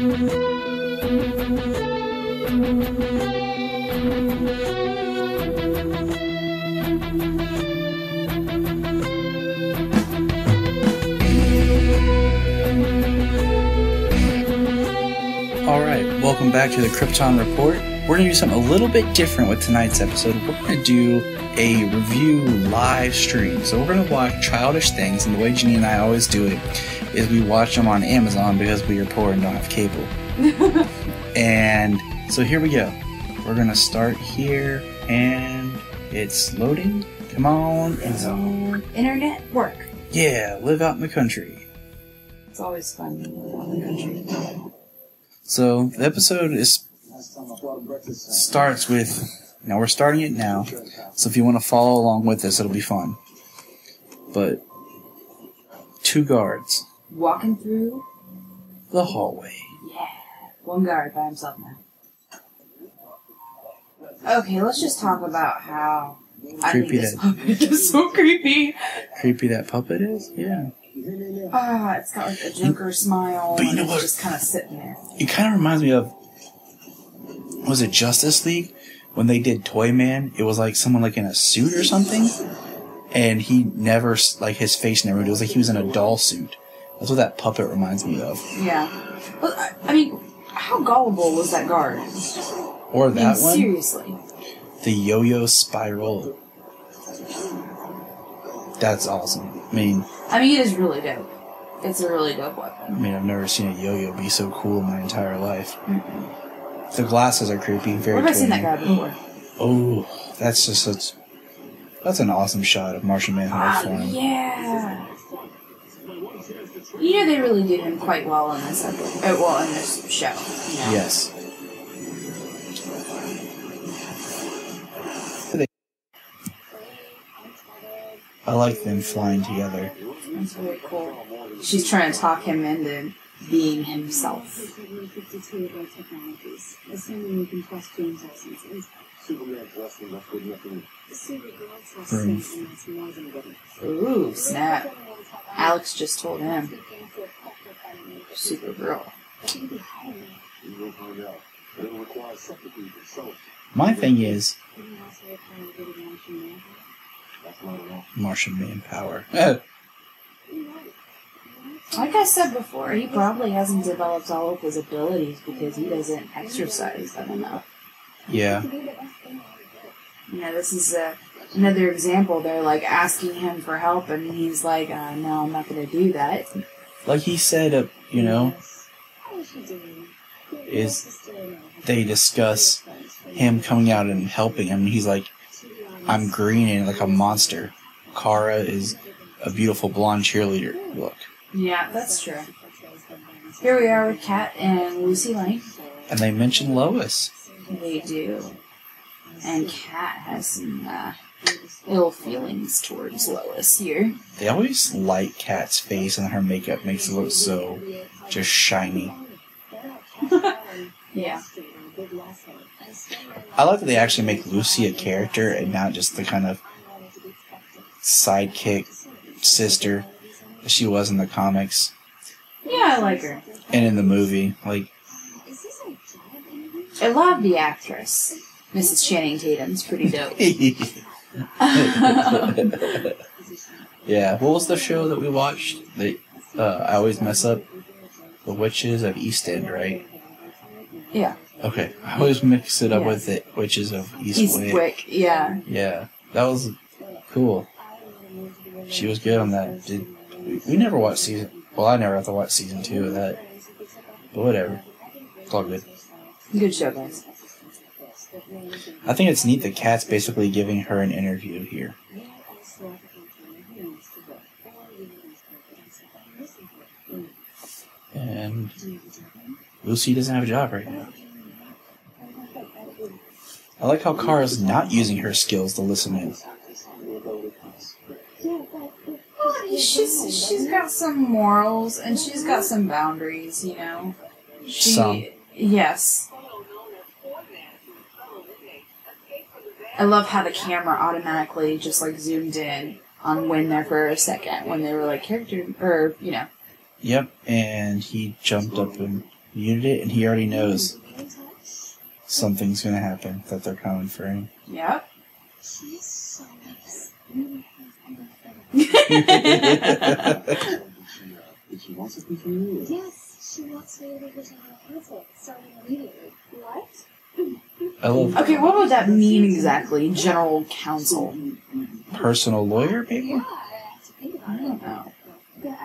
Alright, welcome back to the Kyrpton Report. We're going to do something a little bit different with tonight's episode. We're going to do a review live stream. So we're going to watch Childish things, and the way Jeannie and I always do it is we watch them on Amazon because we are poor and don't have cable. And so here we go. We're going to start here, and it's loading. Come on. Internet work. Yeah, live out in the country. It's always fun to live out in the country. So the episode starts with, now we're starting it now, so if you want to follow along with this, it'll be fun. But 2 guards walking through the hallway. Yeah, 1 guard by himself now. Okay, let's just talk about how I think this puppet is so creepy. Creepy that puppet is? Yeah. It's got like a Joker smile, but you know and what? It's just kind of sitting there. It kind of reminds me of, was it Justice League? When they did Toy Man, it was like someone like in a suit or something, and he never, like his face never moved. It was like he was in a doll suit. That's what that puppet reminds me of. Yeah. Well, I mean, how gullible was that guard? Or that one? Seriously. The yo-yo spiral. That's awesome. I mean, it is really dope. It's a really dope weapon. I mean, I've never seen a yo-yo be so cool in my entire life. Mm-hmm. The glasses are creepy. Very. Where have I seen that guy before? Oh, that's just such. That's an awesome shot of Martian Manhunter flying. Yeah. You know they really did him quite well in this episode. In this show. You know? Yes. I like them flying together. That's really cool. She's trying to talk him into being himself. Ooh, snap. Alex just told him. Supergirl. My thing is Martian manpower. Like I said before, he probably hasn't developed all of his abilities because he doesn't exercise them enough. Yeah. This is another example. They're like asking him for help, and he's like, "No, I'm not going to do that." Like he said, is they discuss him coming out and helping him. He's like, "I'm green and like a monster. Kara is a beautiful blonde cheerleader." Look. Yeah, that's true. Here we are with Kat and Lucy Lane. And they mention Lois. They do. And Kat has some ill feelings towards Lois here. They always light Kat's face, and her makeup makes it look so just shiny. Yeah. I like that they actually make Lucy a character and not just the kind of sidekick sister that she was in the comics. Yeah, I like her. And in the movie, like... I love the actress. Mrs. Channing Tatum's pretty dope. Yeah, what was the show that we watched? I always mess up. The Witches of East End, right? Yeah. Okay, I always mix it up with the Witches of Eastwick. Yeah. Yeah, that was cool. She was good on that. We never watched season... Well, I never have to watch season 2 of that. But whatever. It's all good. Good show, guys. I think it's neat that Kat's basically giving her an interview here. And Lucy doesn't have a job right now. I like how Kara's not using her skills to listen in. She's got some morals and she's got some boundaries, you know. Some. Yes. I love how the camera automatically just like zoomed in on Wynn there for a second when they were like character, or you know. Yep, and he jumped up and muted it, and he already knows something's gonna happen, that they're coming for him. Yep. She's so nice. She wants something from you. Yes, she wants me to be her general counsel, starting immediately. What? I love Okay, what would that mean exactly? General counsel. personal lawyer, maybe? Yeah, I have to think about I it. don't know. The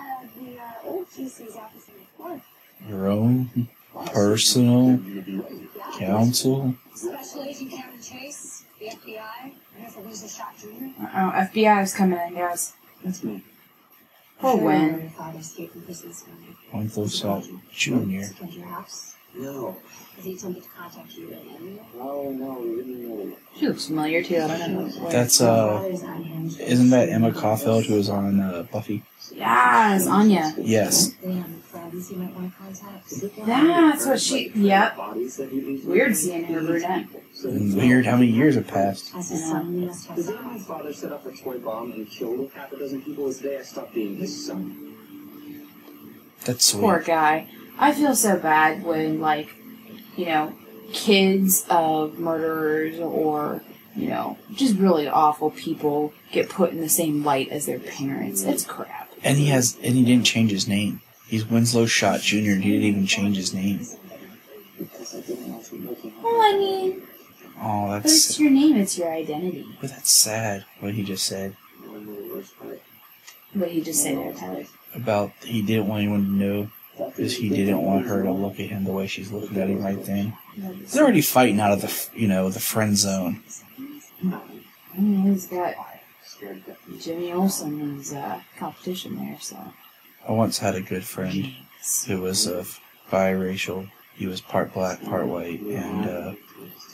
old GC's office in the court. Your own personal counsel? Special Agent Cameron Chase, the FBI. Here for Lisa Shot Jr. Oh, FBI is coming in, guys. That's me. Poor Win. Your father escaped from prison this morning. Winslow Shot Jr. Came to your house. No. Has he told me to contact you again? No, you didn't know. She looks familiar too. I don't know. That's, isn't that Emma Caulfield who was on Buffy? Yes, Anya. Yes. Friends you might want to contact. That's what she. Yep. Bodies that he Weird seeing her brunette. Weird how many years have passed. As his son, you must have The day my father set up a toy bomb and killed half a dozen people is the day I stopped being his son. That's Poor sweet. guy. I feel so bad when, like, you know, kids of murderers or, you know, just really awful people get put in the same light as their parents. It's crap. And he didn't change his name. He's Winslow Shot Jr. and he didn't even change his name. Well, I mean, Oh, but it's your name, it's your identity. But that's sad, what he just said. What he just said there, Tyler. About he didn't want anyone to know because he didn't want her to look at him the way she's looking at him right then. They're already fighting out of the friend zone. I mean, he's got Jimmy Olsen in his competition there, so. I once had a good friend who was biracial. He was part black, part white, and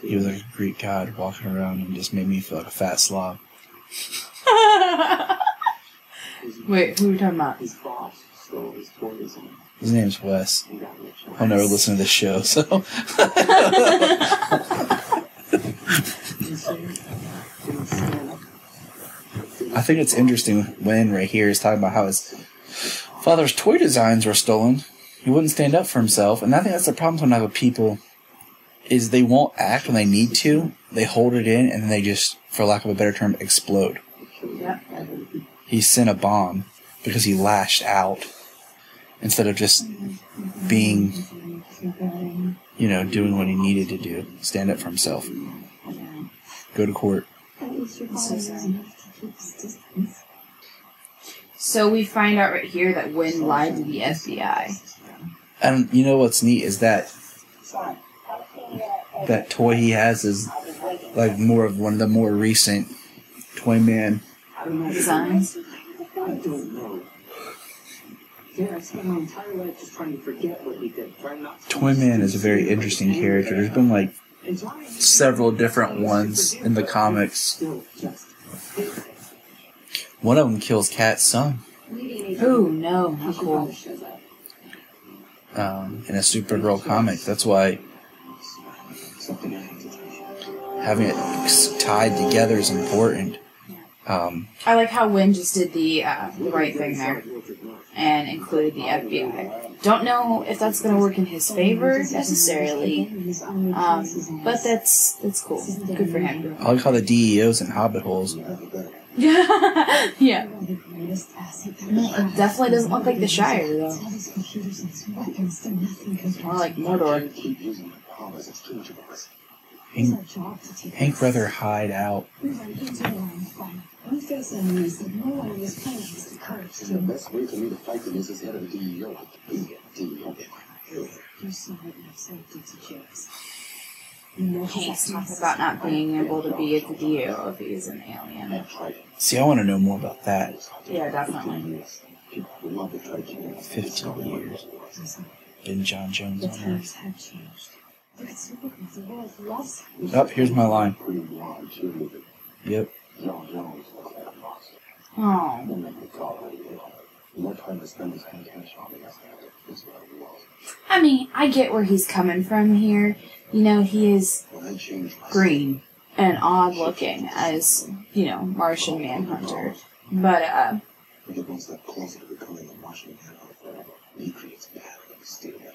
he was like a Greek god walking around and just made me feel like a fat slob. Wait, who are we talking about? His boss stole his toys and His name's Wes. I'll never listen to this show, so. I think it's interesting when right here is talking about how his father's toy designs were stolen. He wouldn't stand up for himself, and I think that's the problem sometimes with people is they won't act when they need to. They hold it in, and then they just, for lack of a better term, explode. Yep. He sent a bomb because he lashed out instead of just being, you know, doing what he needed to do. Stand up for himself. Go to court. So sorry. So we find out right here that Wynn lied to the FBI. And you know what's neat is that toy he has is like more of one of the more recent Toy Man Designs. I don't know. Yeah, I spent my entire life just trying to forget what he did. Trying not to Toy Man is a very interesting character. There's been like several different ones in the comics. still just One of them kills Cat's son Ooh, no, not cool. in a Supergirl comic. That's why having it tied together is important. I like how Wynn just did the right thing there and included the FBI. Don't know if that's going to work in his favor necessarily, but that's cool. Good for him. I like how the DEO's in hobbit holes. Yeah. It definitely doesn't look like the Shire, though. More like Mordor. Hank rather hide out. the best way for me to fight them is as head of the DEO. DEO. Hank's talking about not being able to be at the DO if he's an alien. See, I want to know more about that. Yeah, definitely. 15 years. Been John Jones on Earth. Oh, here's my line. Yep. Oh. I mean, I get where he's coming from here. You know, he is green and odd looking as, you know, Martian Manhunter. But,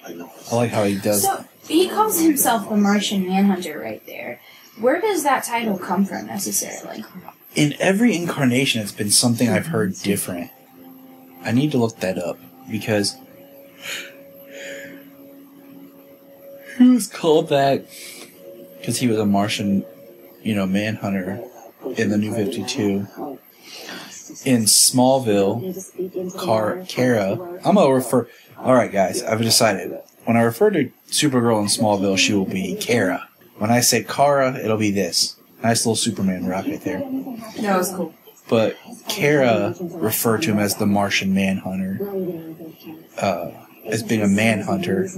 I like how he does. So, he calls himself the Martian Manhunter right there. Where does that title come from, necessarily? In every incarnation, it's been something I've heard different. I need to look that up, because he was called that because he was a Martian, Manhunter in the New 52. In Smallville, Kara, I'm going to refer... Alright guys, I've decided. When I refer to Supergirl in Smallville, she will be Kara. When I say Kara, it'll be this. Nice little Superman rocket there. That was cool. But Kara referred to him as the Martian Manhunter. As being a manhunter.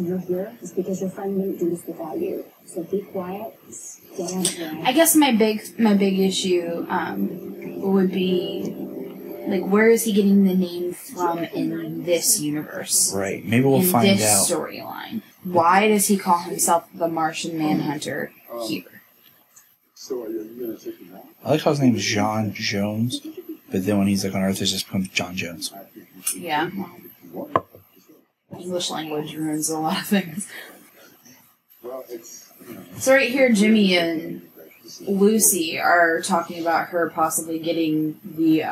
I guess my big issue would be, like, where is he getting the name from in this universe? Right. Maybe we'll find out. In this storyline. Why does he call himself the Martian Manhunter here? I like how his name is John Jones, but then when he's like on Earth, it just becomes John Jones. Yeah. English language ruins a lot of things. So right here, Jimmy and Lucy are talking about her possibly getting the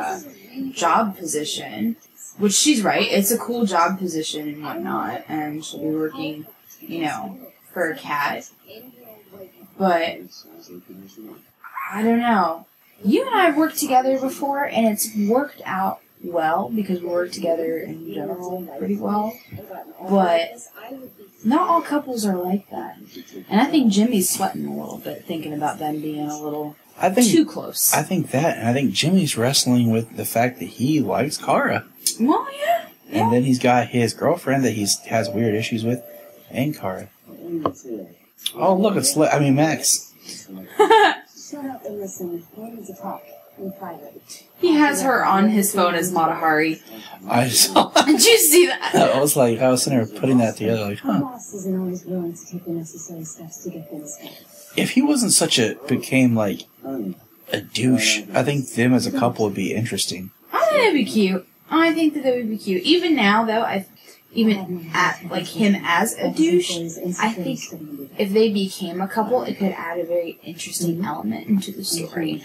job position, which she's right. It's a cool job position and whatnot, and she'll be working, for a cat. But I don't know. You and I have worked together before, and it's worked out well because we work together in general pretty well. But not all couples are like that. And I think Jimmy's sweating a little bit thinking about them being a little too close. I think that, and I think Jimmy's wrestling with the fact that he likes Kara. Well, yeah. And then he's got his girlfriend that he has weird issues with, and Kara. Oh, look, it's Max. Shut up and listen. I need to talk in private. He has her on his phone as Matahari. I saw. Did you see that? I was sitting there putting that together, like, huh. Boss isn't always willing to take the necessary steps to get things done. If he wasn't became like a douche, I think them as a couple would be interesting. I think that'd be cute. I think that would be cute. Even now, though, even at like him as a douche, I think if they became a couple, it could add a very interesting element into the story.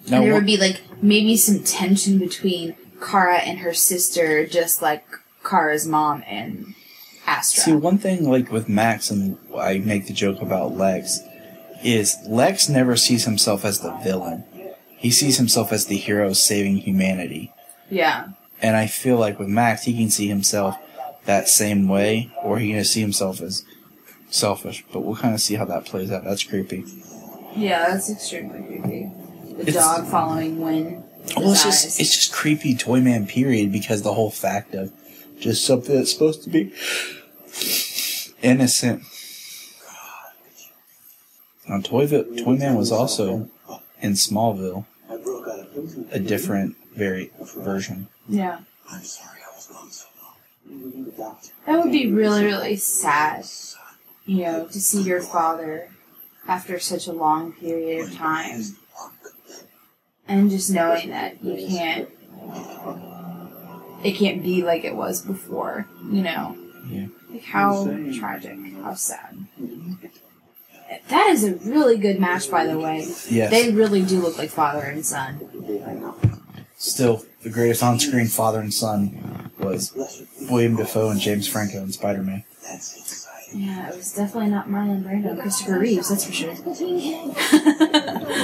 Now, and there would be like maybe some tension between Kara and her sister, just like Kara's mom and Astra. See, one thing like with Max, and I make the joke about Lex, is Lex never sees himself as the villain. He sees himself as the hero saving humanity. Yeah. And I feel like with Max, he can see himself that same way, or he can see himself as selfish. But we'll kind of see how that plays out. That's creepy. Yeah, that's extremely creepy. The dog following Wynn. Well, it's just creepy Toyman period, because the whole fact of just something that's supposed to be innocent. Now, Toyman was also in Smallville, a different version. Yeah. I'm sorry I was gone so long. That would be really, really sad, to see your father after such a long period of time. And just knowing that it can't be like it was before, Yeah. Like, how tragic, how sad. That is a really good match, by the way. Yes. They really do look like father and son. Still, the greatest on-screen father and son was William Dafoe and James Franco in Spider-Man. Yeah, it was definitely not Marlon Brando. Christopher Reeves, that's for sure.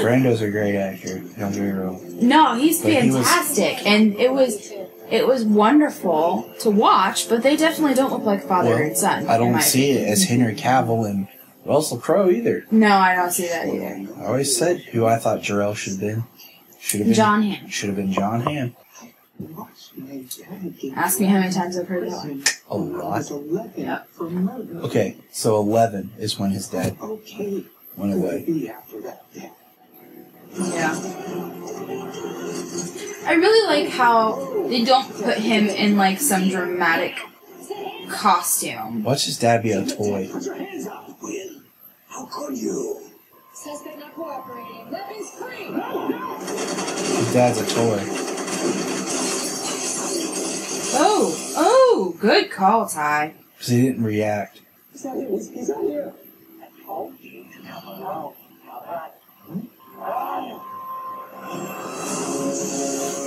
Brando's a great actor. Don't get me wrong. No, he's fantastic, and it was wonderful to watch. But they definitely don't look like father and son. I don't see it as Henry Cavill and Russell Crowe either. No, I don't see that either. I always said who I thought Jor-El should have been. John Hamm. Should have been John Hamm. Ask me how many times I've heard that one. A lot. Yep. Okay, so 11 is when his dad went away. Yeah. I really like how they don't put him in like some dramatic costume. Watch his dad be a toy. How could you? Suspect not cooperating. Weapons free. His dad's a toy. Oh, good call, Ty. Because he didn't react. He's not here. He's not here.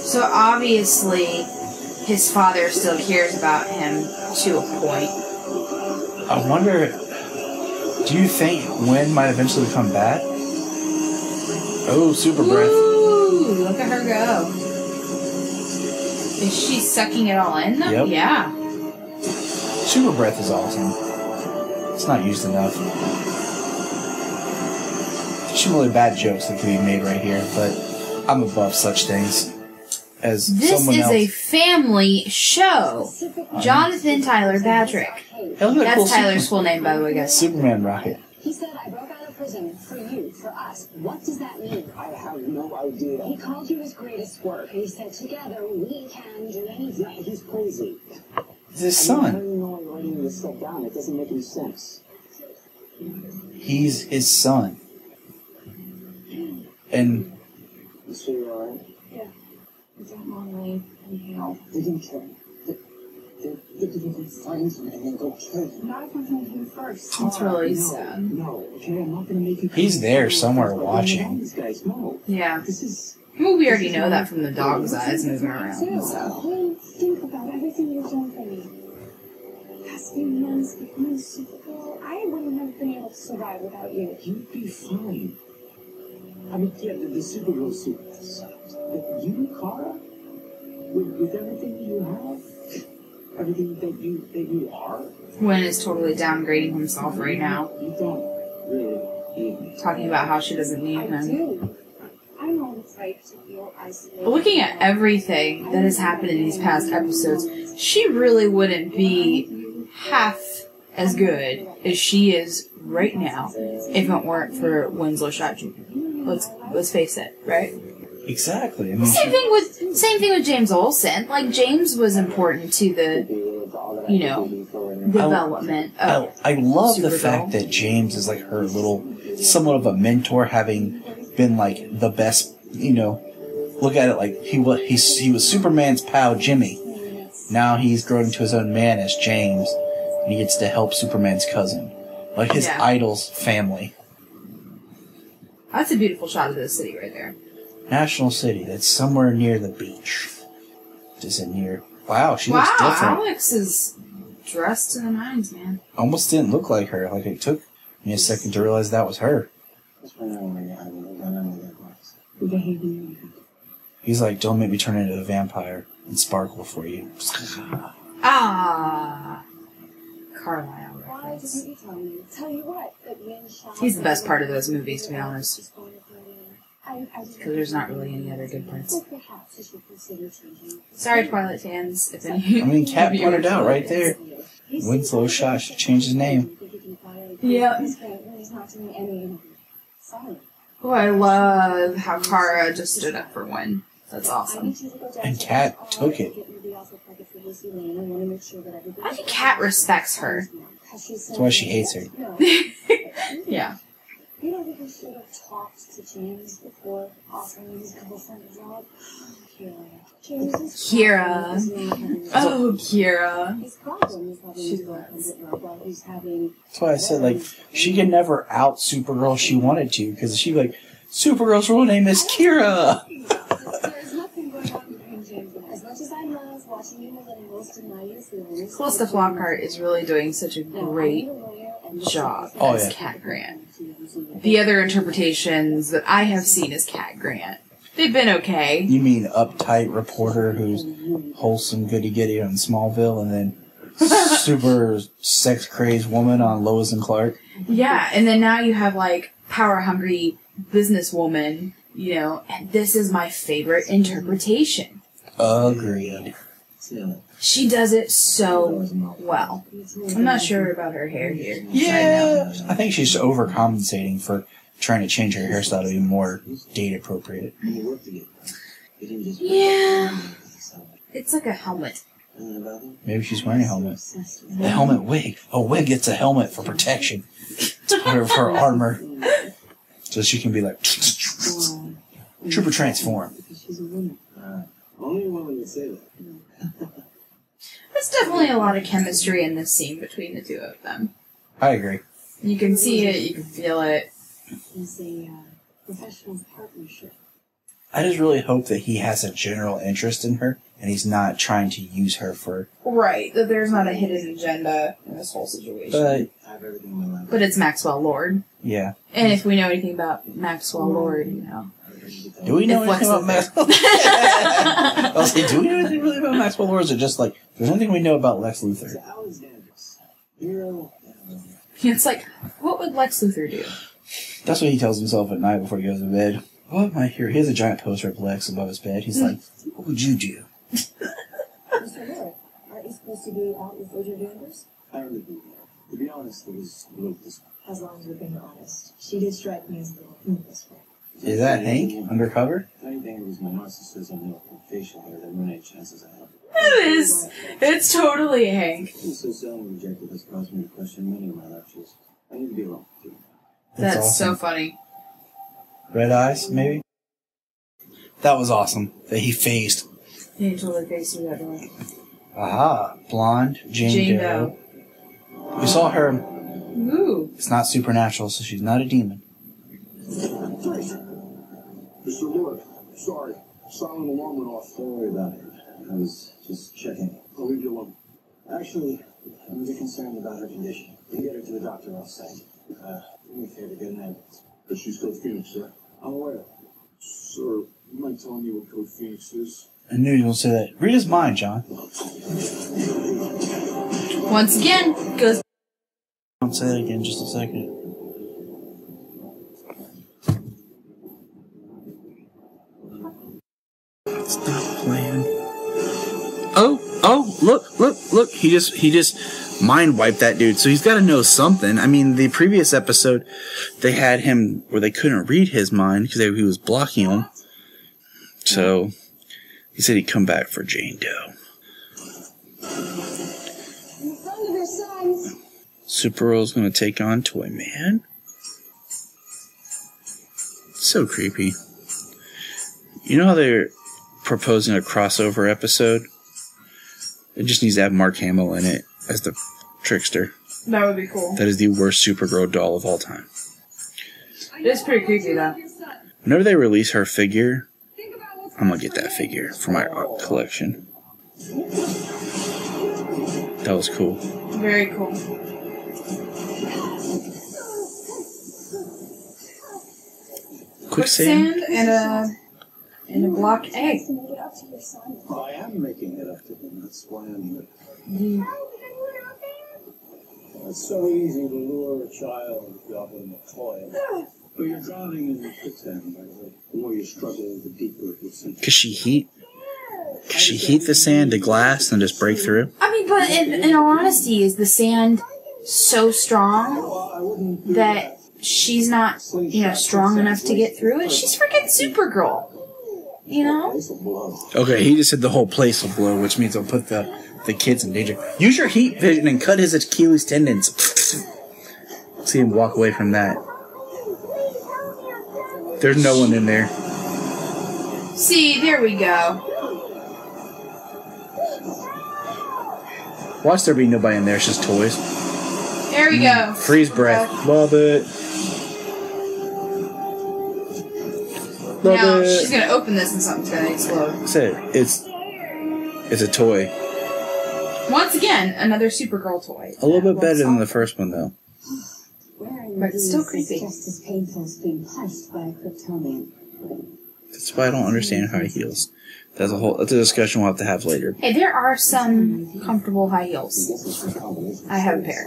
So obviously, his father still cares about him to a point. I wonder, do you think Wynn might eventually come back? Oh, super breath. Ooh, look at her go. Is she sucking it all in, though? Yep. Yeah. Super breath is awesome. It's not used enough. There's some really bad jokes that can be made right here, but I'm above such things. As this someone is else. a family show. Jonathan Tyler Patrick. Hey, look at that That's cool Tyler's full name, by the way, guys. Superman rocket. He said, I broke out of prison for you, for us. What does that mean? I have no idea. He called you his greatest work. He said, together we can do anything. He's crazy. It's his How do son. you know I'm writing this stuff down? It doesn't make any sense. He's his son. And You sure you're alright? Yeah. I don't normally inhale. They didn't kill him. They didn't find him and then go kill him. Not if I find him first. That's really sad. No, okay, I'm not gonna make you. He's there somewhere watching. These guys, no. Yeah. This is. Well, we already know that from the dog's eyes moving around. So. Hey, think about everything you've done for me. Past few months, becoming Supergirl, I wouldn't have been able to survive without you. You'd be fine. I mean, yeah, the Supergirl suit. But you, Kara, with everything you have, everything that you are, Gwen is totally downgrading himself right now. you don't really need me. Talking about how she doesn't need I him. do. I know what it's like to feel isolated. Looking at everything that has happened in these past episodes, she really wouldn't be half as good as she is right now if it weren't for Winslow Shot Jr. Let's face it, right? exactly. I mean, Same thing with James Olsen. Like, James was important to the, you know, development of I love the Supergirl. fact that James is like her little, somewhat of a mentor, having been like the best. You know, look at it like he was Superman's pal Jimmy. Now he's grown into his own man as James, and he gets to help Superman's cousin, like his Yeah. idol's family. That's a beautiful shot of the city right there. National City. That's somewhere near the beach. Is it near? Wow, she looks Wow, different. Alex is dressed to the nines, man. Almost didn't look like her. Like, it took me a second to realize that was her. He's like, don't make me turn into a vampire and sparkle for you. Ah, Carlisle Why reference. didn't you tell me? Tell you what, that Lynn shot He's the best part of those movies, to be honest. is going to throw in. Because there's not really any other good parts. Well, perhaps you should consider changing. Sorry, Twilight fans, if any. I mean, Kat of you pointed are out right Twilight there. Winslow Shot should change his name. Yeah. He's not doing any. Sorry. Oh, I love how Kara just stood up for Wynn. That's awesome. And Kat took it. I think Kat respects her. That's why she hates her. Yeah. You don't think we should have talked to James before offering his girlfriend a job? Kira. Oh, Kira. His problem is having his girlfriend at work while he's having. That's why I said, like, she could never out Supergirl if she wanted to, because she'd be like, Supergirl's real name is Kira! There's nothing going on between James and I. As much as I love watching you living most of my years living. Calista Flockhart is really doing such a great job Oh, as yeah. Cat Grant. The other interpretations that I have seen as Cat Grant, they've been okay. You mean uptight reporter who's wholesome goody-goody on Smallville, and then super sex-crazed woman on Lois and Clark? Yeah, and then now you have, like, power-hungry businesswoman, you know, and this is my favorite interpretation. Agreed. She does it so well. I'm not sure about her hair here. Yeah, I think she's overcompensating for trying to change her hairstyle to be more date-appropriate. Yeah. It's like a helmet. Maybe she's wearing a helmet. A helmet wig. A wig gets a helmet for protection. It's part of her armor. So she can be like, Trooper transform. She's a woman. Only a woman would say that. There's definitely a lot of chemistry in this scene between the two of them. I agree. You can see it, you can feel it. It's a professional partnership. I just really hope that he has a general interest in her, and he's not trying to use her for... Right, that there's not a hidden agenda in this whole situation. But it's Maxwell Lord. Yeah. And if we know anything about Maxwell Lord, you know... Do we know anything about Maxwell? I'll say, do we know anything really about Maxwell Lord? Or is it just like, there's nothing we know about Lex Luthor? It's like, what would Lex Luthor do? That's what he tells himself at night before he goes to bed. What am I here? He has a giant poster of Lex above his bed. He's like, what would you do? Mr. Lord, aren't you supposed to be out with Roger Danvers? I really do. To be honest, it was a little disappointing. As long as we're being honest. She did strike me as a little humorous. Is that Hank undercover? If anything, it was my narcissism and facial hair that ruined any chances I had. It is. It's totally Hank. Being so selling rejected has caused me to question many of my life choices. I need to be alone, too. That's awesome. so funny. Red eyes, maybe? That was awesome. That he phased. He totally faced you that way. Aha. Blonde. Jane Doe. We saw her. Ooh. It's not supernatural, so she's not a demon. Mr. Lord, sorry. Silent alarm went off. Don't worry about it. I was just checking. I'll leave you alone. Actually, I'm a bit concerned about her condition. You get her to the doctor off-site. Do me a favor, get an ambulance. But she's Code Phoenix, sir. I'm aware. Sir, you mind telling me what Code Phoenix is? I knew you were going to say that. Read his mind, John. Once again, goes... I'll say that again in just a second. It's not playing. Oh, look. He just mind wiped that dude. So he's got to know something. I mean, the previous episode, they had him where they couldn't read his mind because he was blocking him. So he said he'd come back for Jane Doe. Supergirl's going to take on Toy Man. So creepy. You know how they're proposing a crossover episode? It just needs to have Mark Hamill in it as the trickster. That would be cool. That is the worst Supergirl doll of all time. It is pretty creepy, though. Whenever they release her figure, I'm going to get that figure for my collection. That was cool. Very cool. Quicksand and a block egg. I am making it up to him. That's why I'm here. It's so easy to lure a child with dropping a toy. But you're drowning in the quicksand. The more you struggle, the deeper it will sink. Could she heat the sand to glass and just break through? I mean, but in all honesty, is the sand so strong that she's not, strong enough to get through it? She's freaking Supergirl. You know? Okay, he just said the whole place will blow, which means it'll put the kids in danger. Use your heat vision and cut his Achilles tendons. See him walk away from that. There's no one in there. See, there we go. Watch there be nobody in there, it's just toys. There we go. Freeze breath. Love it. Now, she's going to open this and something's going to explode. That's it. It's a toy. Once again, another Supergirl toy. A little bit better than the first one, though. But it's still creepy. Just as painful as being punched by a Kryptonian. That's why I don't understand high heels. That's a discussion we'll have to have later. Hey, there are some comfortable high heels. I have a pair.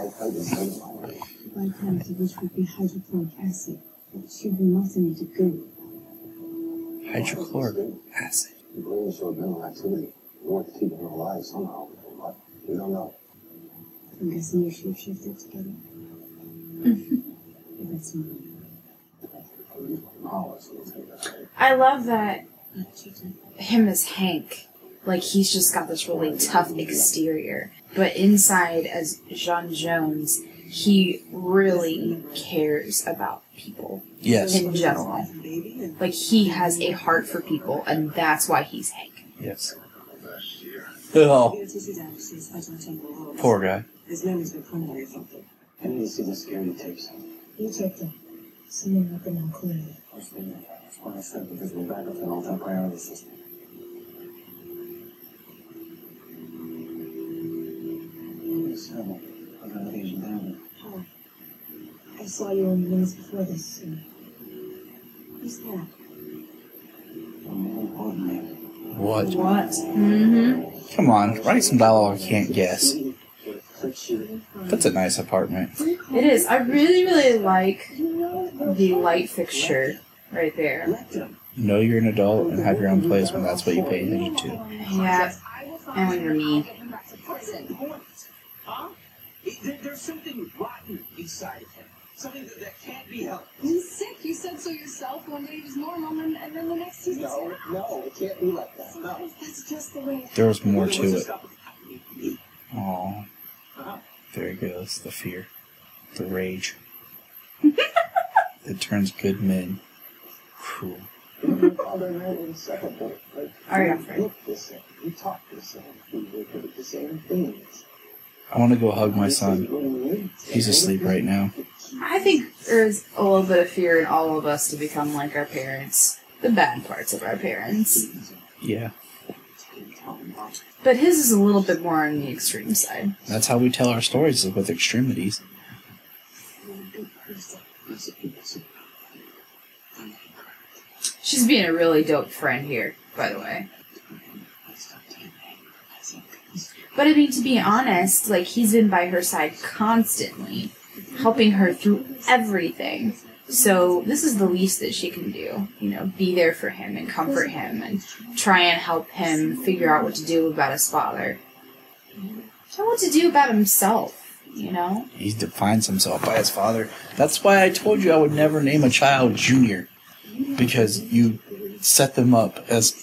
One kind of which would be hydrochloric acid. It should be methylated goo. Hydrochloric acid. The brain showed mental activity. We want to keep him alive somehow, but we don't know. I'm guessing you should shift it together. That's mine. I love that him as Hank, like he's just got this really tough exterior, but inside as John Jones, he really cares about people. Yes. In general. Like he has a heart for people, and that's why he's Hank. Yes. Oh, poor guy. His memory's been preliminary or something. I need to see the security tapes. You checked them. Someone let them all clear. That's what I said, because we're back up to an all-time priority system. So, I got an agent down. Oh. I saw you in the minutes before this. Who's that? What? What? Mm-hmm. Come on, write some dialogue I can't guess. That's a nice apartment. It is. I really, really like the light fixture right there. You know you're an adult and have your own place when that's what you pay attention to. Yeah. And when you're mean. There's something rotten inside of him. Something that can't be helped. He's sick. You said so yourself. One day he was normal, and then the next he's No, it can't be like that. No. That's just the way. There was more to it. Oh, there it goes. The fear. The rage. It turns good men cruel. Are you afraid? We talk the same. We look at the same things. I want to go hug my son. He's asleep right now. I think there's a little bit of fear in all of us to become like our parents. The bad parts of our parents. Yeah. But his is a little bit more on the extreme side. That's how we tell our stories, is with extremities. She's being a really dope friend here, by the way. But I mean, to be honest, like, he's been by her side constantly, helping her through everything. So this is the least that she can do. You know, be there for him and comfort him and try and help him figure out what to do about his father. Tell what to do about himself, you know? He defines himself by his father. That's why I told you I would never name a child Junior. Because you set them up as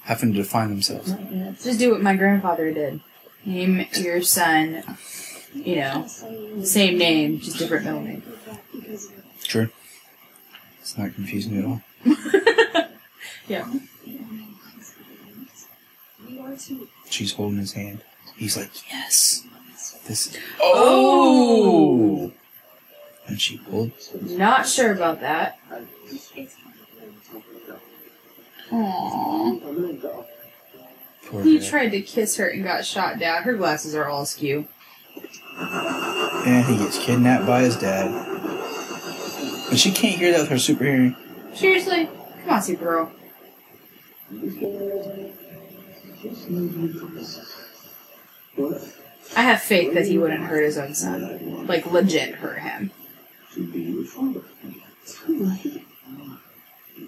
having to define themselves. Just do what my grandfather did. Name your son, you know, same name, just different middle name. True. It's not confusing at all. Yeah. She's holding his hand. He's like, yes. This. Oh! And she pulled. Not sure about that. Aww. He tried to kiss her and got shot down. Her glasses are all askew. And he gets kidnapped by his dad. And she can't hear that with her super hearing. Seriously? Come on, Supergirl. I have faith that he wouldn't hurt his own son. Like, legit hurt him. In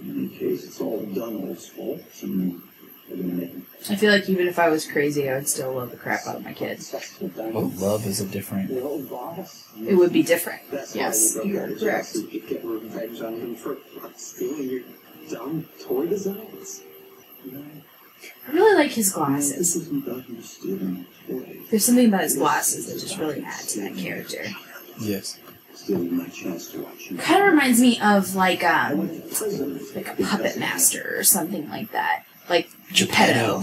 any case, it's all done on its fault. I feel like even if I was crazy, I would still love the crap out of my kids. Well, love is a different... It would be different. Yes, you're correct. Get revenge on him for stealing your dumb toy designs. I really like his glasses. There's something about his glasses that just really adds to that character. Yes. Kind of reminds me of like a puppet master or something like that. Like Geppetto.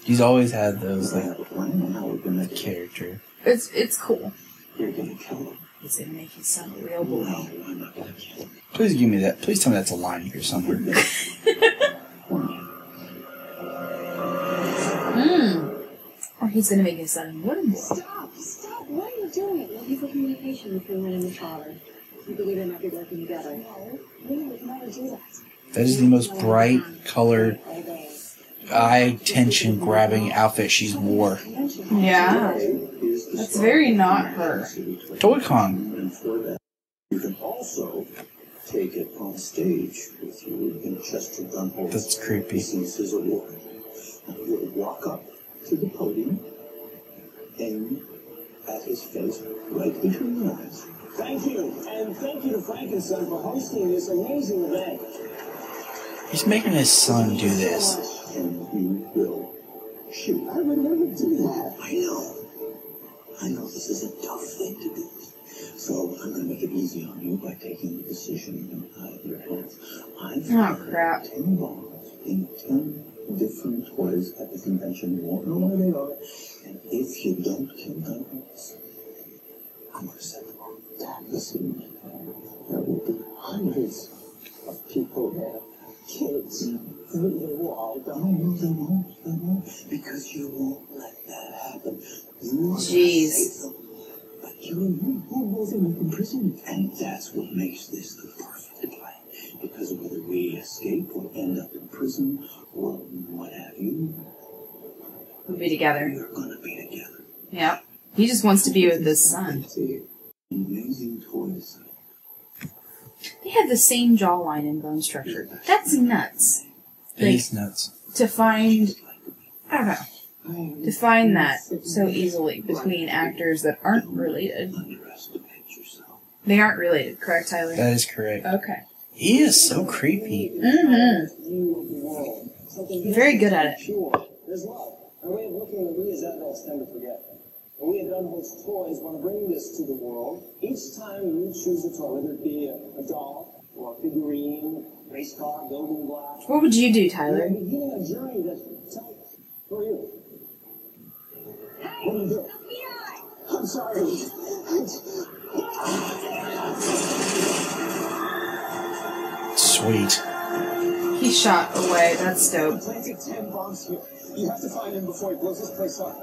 He's always had those like character. It's cool. You're gonna kill him. He's gonna make his son a real boy. No, I'm not gonna kill him. Please give me that. Please tell me that's a line here somewhere. Or he's gonna make his son a wooden boy. Stop! What are you doing? Looking for communication between one and the father. You believe they might be working together? No, we would never do that. That is the most bright colored, eye tension grabbing outfit she's wore. Yeah. That's very not her. Toy-Con. You can also take it on stage with you in Chester Gunholt's. That's creepy. Receives his award. You would walk up to the podium, aim at his face right between the eyes. Thank you, and thank you to Frank and Son for hosting this amazing event. He's making his son do this. And you will shoot. I would never do that. I know this is a tough thing to do. So I'm going to make it easy on you by taking the decision out of your hands. Oh, crap. 10 balls in 10 different toys at the convention. You won't know where they are. And if you don't kill dinosaurs, I'm going to set them on. Listen, there will be hundreds of people there. Kids. They will all die. No, they won't. Because you won't let that happen. You are Jeez. them. But you and me, we're both in prison. And that's what makes this the perfect plan. Because whether we escape or end up in prison or what have you, We'll be together. we're going to be together. Yep. He just wants to be with his son. Amazing toys. They have the same jawline and bone structure. That's nuts. It is nuts. To find, I don't know, to find that so easily between actors that aren't related. Underestimate yourself. They aren't related, correct, Tyler? That is correct. Okay. He is so creepy. Mm-hmm. Very good at it. Pure. There's love. Our way of looking at we as adults tend to forget. And we as adults toys want to bring this to the world. Each time you choose a toy, whether it be a doll or a figurine, race car, building block, What would you do, you're Tyler? beginning a journey that tells who are you? What do you do? I'm sorry. Sweet. He shot away. That's dope. I'm planting 10 bombs here. You have to find him before he blows this place up.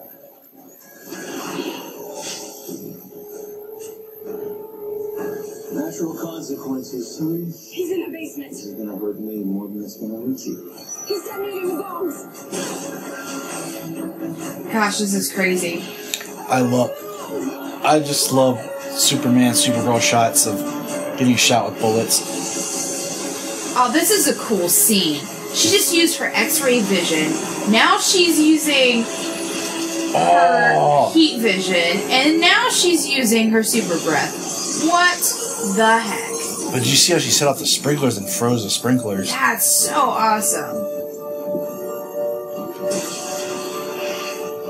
Natural consequences, son. He's in the basement. This is going to hurt me more than it's going to hurt you. He's detonating the bombs. Gosh, this is crazy. I just love Superman, Supergirl shots of getting shot with bullets. Oh, this is a cool scene. She just used her X-ray vision. Now she's using her heat vision, and now she's using her super breath. What the heck? But did you see how she set off the sprinklers and froze the sprinklers? That's so awesome.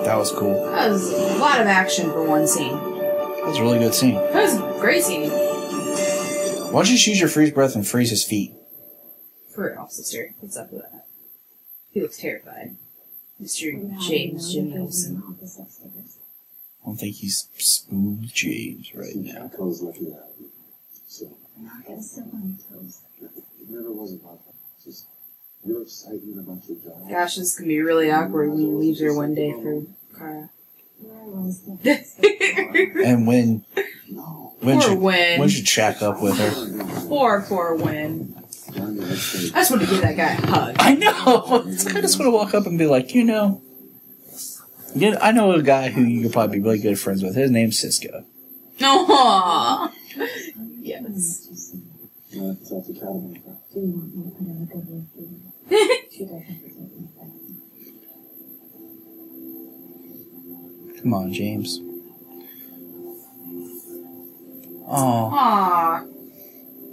That was cool. That was a lot of action for one scene. That was a really good scene. That was a great scene. Why don't you just use your freeze breath and freeze his feet? For real, sister. What's up with that? He looks terrified. Mr. James Jimmy Olsen. I don't think he's smooth James right now. Co's looking at me. So, I'm not gonna step on your toes. it never was about that. It's just, you're excited about your job. Gosh, this is gonna be really awkward when he leaves her one day for Kara. And when Poor should Win. when should Shaq up with her? Poor Win. I just want to give that guy a hug. I know. I just want to walk up and be like, I know a guy who you could probably be really good friends with. His name's Cisco. Aww. Yes. Come on, James. Oh, Aww.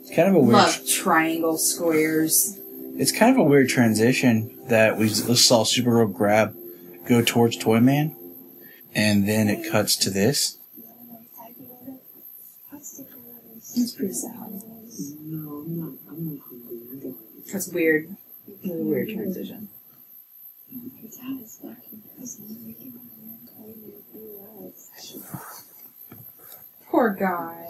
it's kind of a weird. Love triangle squares. It's kind of a weird transition that we just saw Supergirl go towards Toyman, and then it cuts to this. It's pretty sad. That's weird. Really weird transition. Your dad is back in prison. We can claim your lives. Poor guy.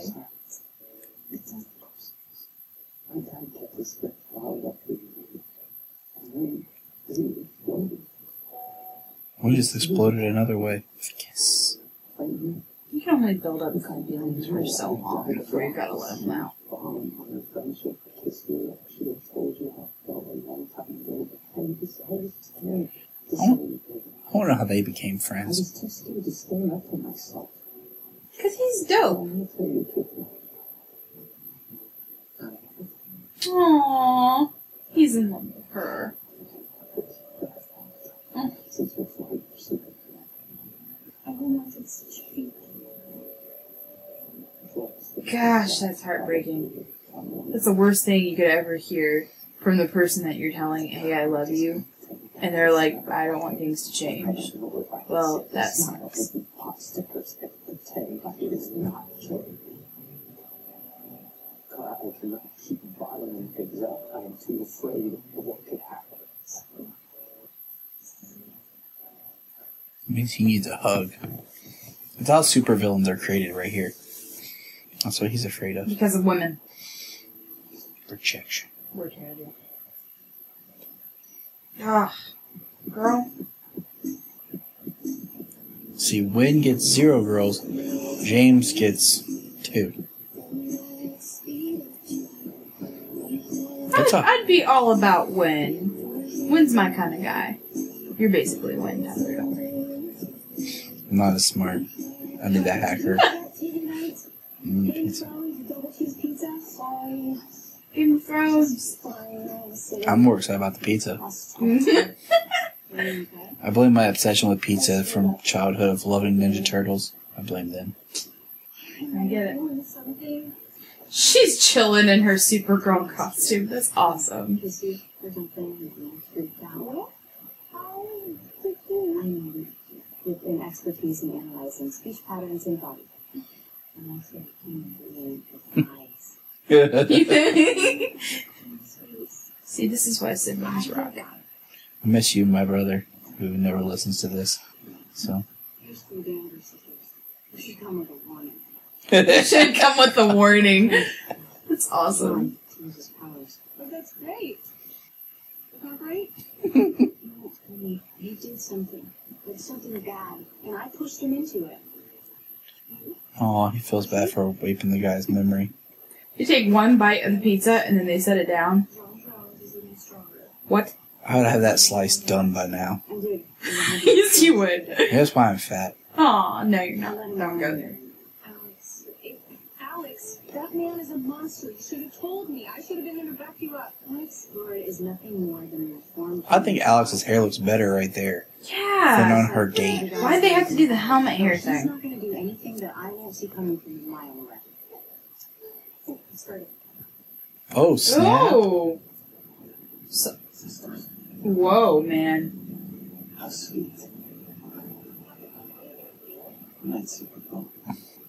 My dad kept this gift followed up with you. And then exploded. We just exploded another way. Kiss. You can only build up kind of feelings for so long before you gotta let them out. Friendship, kiss you. I should have told you how I felt a long time ago. I was scared to say anything. I don't know how they became I friends. was too scared to stand up for myself. Cause he's dope. I'm gonna tell you the truth. Aww. He's in love with her. Since you're 40%. I want this to change. Gosh, that's heartbreaking. That's the worst thing you could ever hear from the person that you're telling, hey, I love you. And they're like, I don't want things to change. Well, that sucks. Pot stickers at the tank. It is not true. I cannot keep bottling things up. I am too afraid of what could happen. means he needs a hug. That's how supervillains are created right here. That's what he's afraid of. Because of women. Rejection. Ah, girl. See, Wynn gets 0 girls. James gets 2. I'd be all about Wynn. Wynn's my kind of guy. You're basically Wynn, Tyler. I'm not as smart. I need that hacker. Pizza. Game of Thrones. I'm more excited about the pizza. I blame my obsession with pizza from childhood of loving Ninja Turtles. I blame them. I get it. She's chilling in her Supergirl costume. That's awesome. With an expertise in analyzing speech patterns and body. And also See, this is why siblings rock. I miss you, my brother, who never listens to this. So. Here's 3 danger signals. You should come with a warning. It should come with a warning. That's awesome. But that's great. Not great? He did something. Like something bad. And I pushed him into it. Oh, he feels bad for wiping the guy's memory. You take one bite of the pizza and then they set it down. What? I would have that slice done by now. Yes, you would. That's why I'm fat. Aw, no, you're not. Don't go there. Alex, that man is a monster. You should have told me. I should have been there to back you up. Alex Lord is nothing more than an informed. I think Alex's hair looks better right there Yeah. than on her date. Why'd they have to do the helmet hair He's thing? not going to do anything that I won't see coming from a mile away. Oh, it started. Oh, snap. Oh. So, whoa, man. How sweet. Night, Supergirl.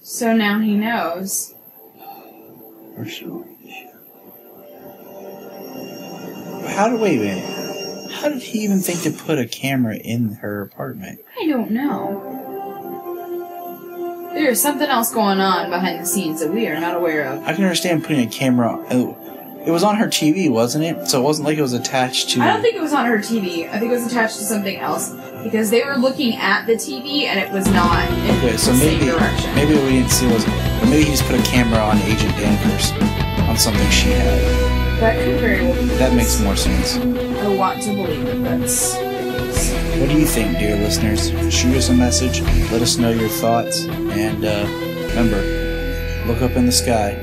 So now he knows. For sure. Wait a minute. How did he even think to put a camera in her apartment? I don't know. There's something else going on behind the scenes that we are not aware of. I can understand putting a camera. Oh, it was on her TV, wasn't it? So it wasn't like it was attached to. I don't think it was on her TV. I think it was attached to something else. Because they were looking at the TV and it was not in Okay, so the same maybe direction. what we didn't see was, or maybe he just put a camera on Agent Danvers on something she had. That could very well be. That makes more sense. I want to believe that that's the case. What do you think, dear listeners? Shoot us a message. Let us know your thoughts. And remember, look up in the sky.